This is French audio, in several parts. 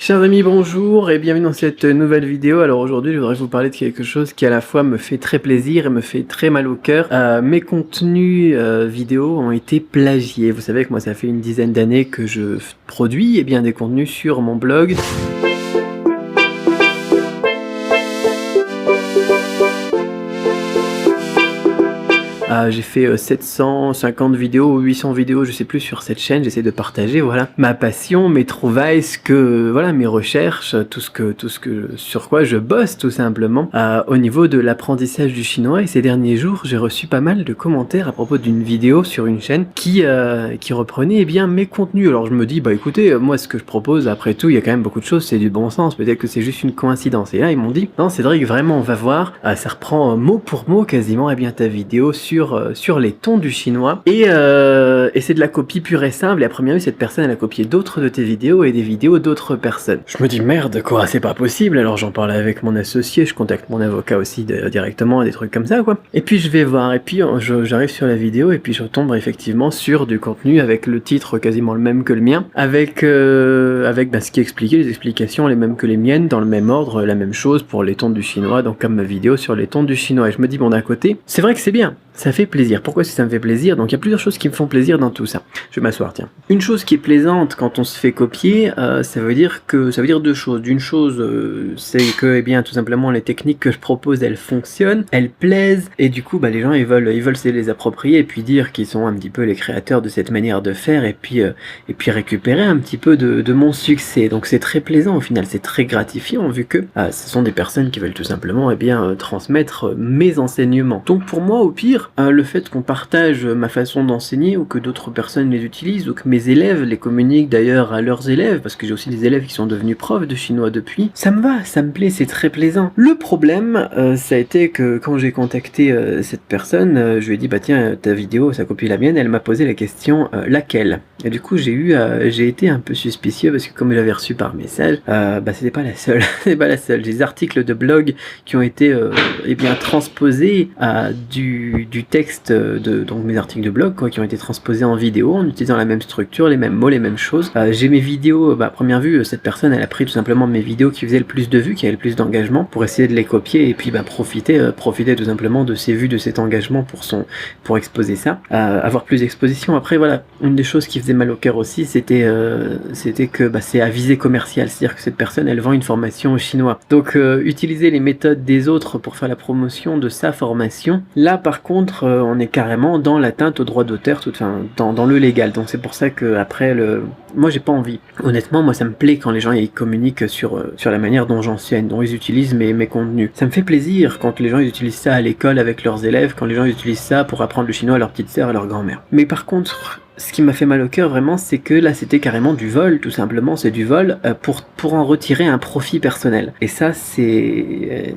Chers amis, bonjour et bienvenue dans cette nouvelle vidéo. Alors aujourd'hui, je voudrais vous parler de quelque chose qui à la fois me fait très plaisir et me fait très mal au cœur. Mes contenus vidéo ont été plagiés. Vous savez que moi, ça fait une dizaine d'années que je produis des contenus sur mon blog. J'ai fait 750 vidéos ou 800 vidéos, je sais plus, sur cette chaîne. J'essaie de partager, voilà, ma passion, mes trouvailles, mes recherches, tout ce que sur quoi je bosse tout simplement au niveau de l'apprentissage du chinois. Et ces derniers jours, j'ai reçu pas mal de commentaires à propos d'une vidéo sur une chaîne qui reprenait mes contenus. Alors je me dis, écoutez, moi ce que je propose, après tout, il y a quand même beaucoup de choses, c'est du bon sens. Peut-être que c'est juste une coïncidence. Et là, ils m'ont dit, non, Cédric, vraiment, on va voir. Ça reprend mot pour mot quasiment ta vidéo sur les tons du chinois et c'est de la copie pure et simple. Et à première vue, cette personne elle a copié d'autres de tes vidéos et des vidéos d'autres personnes. Je me dis merde quoi, c'est pas possible. Alors j'en parle avec mon associé, je contacte mon avocat aussi directement, des trucs comme ça quoi. Et puis je vais voir et puis j'arrive sur la vidéo et puis je tombe effectivement sur du contenu avec le titre quasiment le même que le mien, avec ce qui est expliqué, les explications les mêmes que les miennes, dans le même ordre, la même chose pour les tons du chinois, donc comme ma vidéo sur les tons du chinois. Et je me dis bon, d'un côté c'est vrai que c'est bien, ça fait plaisir. Pourquoi est-ce que ça me fait plaisir? Donc il y a plusieurs choses qui me font plaisir dans tout ça. Je vais m'asseoir, tiens. Une chose qui est plaisante quand on se fait copier, ça veut dire deux choses. D'une chose, c'est que tout simplement les techniques que je propose, elles fonctionnent, elles plaisent, et du coup les gens ils veulent se les approprier et puis dire qu'ils sont un petit peu les créateurs de cette manière de faire et puis récupérer un petit peu de mon succès. Donc c'est très plaisant au final, c'est très gratifiant vu que ce sont des personnes qui veulent tout simplement transmettre mes enseignements. Donc pour moi au pire, le fait qu'on partage ma façon d'enseigner ou que d'autres personnes les utilisent ou que mes élèves les communiquent d'ailleurs à leurs élèves, parce que j'ai aussi des élèves qui sont devenus profs de chinois depuis, ça me va, ça me plaît, c'est très plaisant. Le problème, ça a été que quand j'ai contacté cette personne, je lui ai dit tiens, ta vidéo ça copie la mienne. Elle m'a posé la question laquelle, et du coup j'ai été un peu suspicieux parce que comme j'avais reçu par message, c'était pas la seule. C'est pas la seule. J'ai des articles de blog qui ont été transposés du texte donc mes articles de blog qui ont été transposés en vidéo en utilisant la même structure, les mêmes mots, les mêmes choses. J'ai mes vidéos, à première vue cette personne elle a pris tout simplement mes vidéos qui faisaient le plus de vues, qui avaient le plus d'engagement, pour essayer de les copier et puis profiter tout simplement de ces vues, de cet engagement pour exposer ça, avoir plus d'exposition. Après voilà, une des choses qui faisait mal au cœur aussi, c'était que c'est à visée commerciale, c'est-à-dire que cette personne elle vend une formation au chinois, donc utiliser les méthodes des autres pour faire la promotion de sa formation, là par contre on est carrément dans l'atteinte au droit d'auteur, dans le légal. Donc c'est pour ça que après moi j'ai pas envie. Honnêtement moi ça me plaît quand les gens ils communiquent sur la manière dont j'enseigne, dont ils utilisent mes contenus. Ça me fait plaisir quand les gens ils utilisent ça à l'école avec leurs élèves, quand les gens ils utilisent ça pour apprendre le chinois à leur petite sœur, à leur grand-mère. Mais par contre, ce qui m'a fait mal au cœur vraiment, c'est que là c'était carrément du vol, tout simplement. C'est du vol pour en retirer un profit personnel. Et ça c'est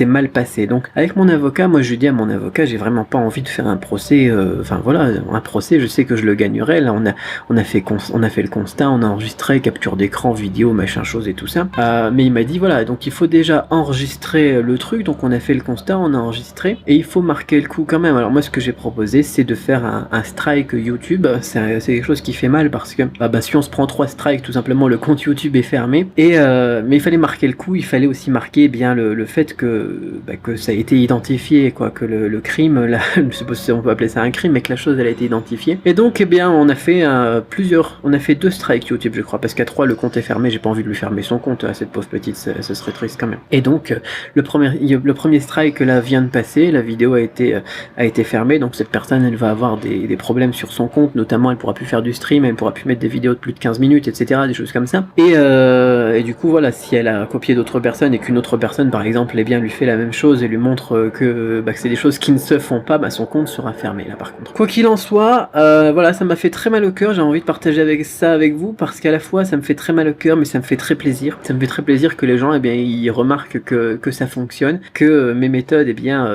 mal passé. Donc avec mon avocat, moi je lui dis à mon avocat, j'ai vraiment pas envie de faire un procès. Un procès, je sais que je le gagnerai. Là on a fait le constat, on a enregistré, capture d'écran, vidéo, machin chose et tout ça. Mais il m'a dit voilà, donc il faut déjà enregistrer le truc. Donc on a fait le constat, on a enregistré et il faut marquer le coup quand même. Alors moi ce que j'ai proposé, c'est de faire un strike YouTube. C'est quelque chose qui fait mal parce que si on se prend 3 strikes, tout simplement le compte YouTube est fermé. Et mais il fallait marquer le coup, il fallait aussi marquer le fait que ça a été identifié, quoi, que le crime, là, je sais pas si on peut appeler ça un crime, mais que la chose elle a été identifiée. Et donc on a fait on a fait 2 strikes YouTube je crois, parce qu'à 3 le compte est fermé, j'ai pas envie de lui fermer son compte à cette pauvre petite, ce serait triste quand même. Et donc le premier strike là vient de passer, la vidéo a été fermée, donc cette personne elle va avoir des problèmes sur son compte, notamment elle pourra plus faire du stream, elle pourra plus mettre des vidéos de plus de 15 minutes, etc., des choses comme ça. Et du coup voilà, si elle a copié d'autres personnes et qu'une autre personne par exemple lui fait la même chose et lui montre que c'est des choses qui ne se font pas, son compte sera fermé là par contre. Quoi qu'il en soit, voilà, ça m'a fait très mal au cœur, j'ai envie de partager ça avec vous parce qu'à la fois ça me fait très mal au cœur mais ça me fait très plaisir. Ça me fait très plaisir que les gens ils remarquent que ça fonctionne, que mes méthodes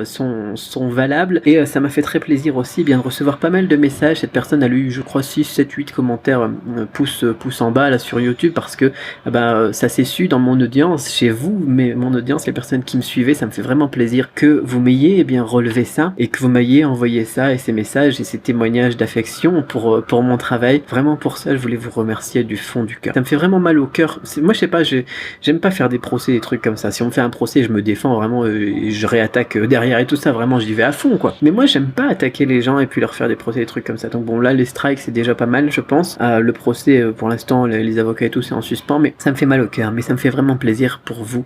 sont valables, et ça m'a fait très plaisir aussi de recevoir pas mal de messages. Cette personne a eu je crois 6, 7, 8 commentaires pouces en bas là sur YouTube parce que ça s'est su dans mon audience, chez vous, mais mon audience, les personnes qui me suivaient, ça me fait vraiment plaisir que vous m'ayez bien relevé ça et que vous m'ayez envoyé ça et ces messages et ces témoignages d'affection pour mon travail. Vraiment pour ça, je voulais vous remercier du fond du cœur. Ça me fait vraiment mal au cœur. Moi, je sais pas, j'aime pas faire des procès, des trucs comme ça. Si on me fait un procès, je me défends vraiment, je réattaque derrière et tout ça. Vraiment, j'y vais à fond, quoi. Mais moi, j'aime pas attaquer les gens et puis leur faire des procès, des trucs comme ça. Donc bon, là, les strikes, c'est déjà pas mal, je pense. Le procès, pour l'instant, les avocats et tout, c'est en suspens, mais ça me fait mal au cœur. Mais ça me fait vraiment plaisir pour vous,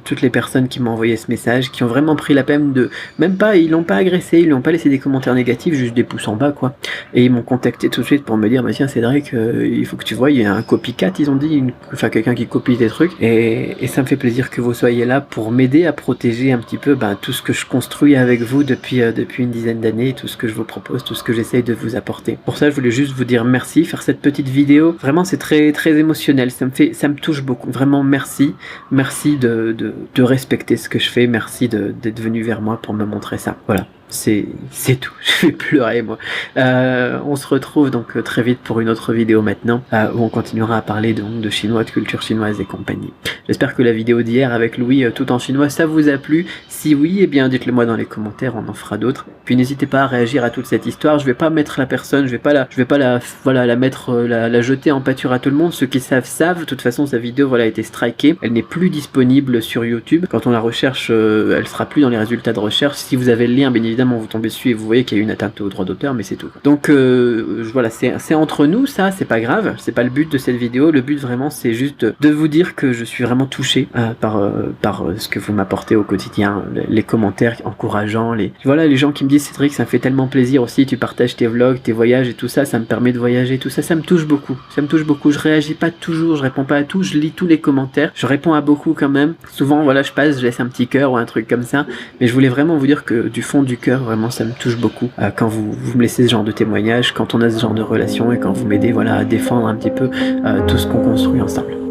toutes les personnes qui m'ont envoyé ce message, qui ont vraiment pris la peine de, même pas, ils l'ont pas agressé, ils l'ont pas laissé des commentaires négatifs, juste des pouces en bas, quoi. Et ils m'ont contacté tout de suite pour me dire, bah tiens, Cédric, il faut que tu vois, il y a un copycat, ils ont dit, enfin quelqu'un qui copie des trucs, et ça me fait plaisir que vous soyez là pour m'aider à protéger un petit peu tout ce que je construis avec vous depuis une dizaine d'années, tout ce que je vous propose, tout ce que j'essaye de vous apporter. Pour ça, je voulais juste vous dire merci, faire cette petite vidéo. Vraiment, c'est très très émotionnel, ça me touche beaucoup. Vraiment, merci de respecter ce que je fais, merci d'être venu vers moi pour me montrer ça. Voilà. C'est tout, je vais pleurer moi. On se retrouve donc très vite pour une autre vidéo maintenant, où on continuera à parler donc de chinois, de culture chinoise et compagnie. J'espère que la vidéo d'hier avec Louis tout en chinois, ça vous a plu. Si oui, eh bien dites-le moi dans les commentaires, on en fera d'autres. Puis n'hésitez pas à réagir à toute cette histoire. Je vais pas mettre la personne, je vais pas la mettre, la jeter en pâture à tout le monde. Ceux qui savent. De toute façon, sa vidéo a été strikée. Elle n'est plus disponible sur YouTube. Quand on la recherche, elle sera plus dans les résultats de recherche. Si vous avez le lien, bien évidemment, vous tombez dessus et vous voyez qu'il y a eu une atteinte au droit d'auteur, mais c'est tout. Donc voilà, c'est entre nous, ça, c'est pas grave. C'est pas le but de cette vidéo. Le but vraiment, c'est juste de vous dire que je suis vraiment touché par ce que vous m'apportez au quotidien, les commentaires encourageants, les gens qui me disent Cédric, ça me fait tellement plaisir aussi, tu partages tes vlogs, tes voyages et tout ça, ça me permet de voyager, tout ça, ça me touche beaucoup. Ça me touche beaucoup. Je réagis pas toujours, je réponds pas à tout, je lis tous les commentaires, je réponds à beaucoup quand même. Souvent, voilà, je laisse un petit cœur ou un truc comme ça, mais je voulais vraiment vous dire que du fond du cœur, vraiment, ça me touche beaucoup quand vous me laissez ce genre de témoignages, quand on a ce genre de relation et quand vous m'aidez, voilà, à défendre un petit peu tout ce qu'on construit ensemble.